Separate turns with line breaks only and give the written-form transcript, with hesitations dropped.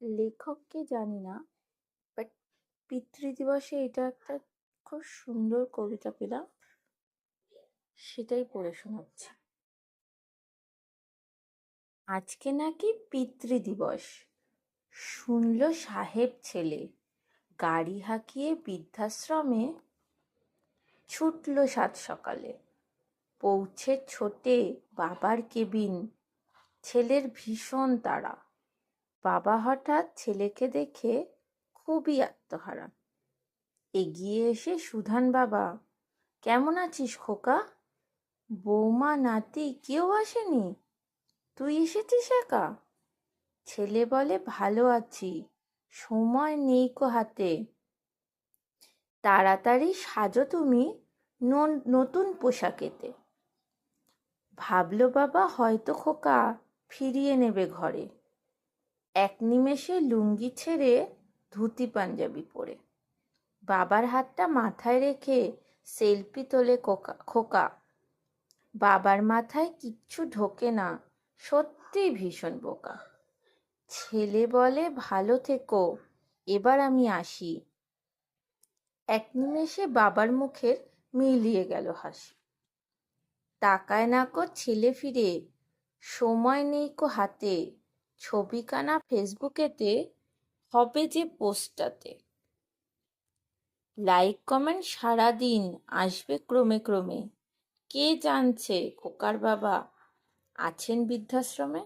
লেখককে জানি না, বাট পিতৃদিবসে এটা একটা খুব সুন্দর কবিতা পেলাম, সেটাই পড়ে শোনাচ্ছি। আজকে নাকি পিতৃদিবস, শুনল সাহেব ছেলে, গাড়ি হাঁকিয়ে বৃদ্ধাশ্রমে ছুটল সাত সকালে। পৌঁছে ছোটে বাবার কেবিন, ছেলের ভীষণ তাড়া। বাবা হঠাৎ ছেলেকে দেখে খুবই আত্মহারা। এগিয়ে এসে সুধান, বাবা কেমন আছিস খোকা? বৌমা নাতি কেউ আসেনি, তুই এসেছিস একা? ছেলে বলে, ভালো আছি, সময় নেই কো হাতে। তাড়াতাড়ি সাজো তুমি নতুন পোশাকেতে। ভাবলো বাবা হয়তো খোকা ফিরিয়ে নেবে ঘরে। এক নিমেষে লুঙ্গি ছেড়ে ধুতি পাঞ্জাবি পরে বাবার হাতটা মাথায় রেখে সেলফি তোলে খোকা। বাবার মাথায় কিচ্ছু ঢোকে না, সত্যি ভীষণ বোকা। ছেলে বলে, ভালো থেকো, এবার আমি আসি। এক নিমেষে বাবার মুখের মিলিয়ে গেল হাসি। তাকায় না কো ছেলে ফিরে, সময় নেই কো হাতে। ছবিখানা ফেসবুকেতে হবে যে পোস্টটাতে। লাইক কমেন্ট সারাদিন আসবে ক্রমে ক্রমে। কে জানছে খোকার বাবা আছেন বৃদ্ধাশ্রমে।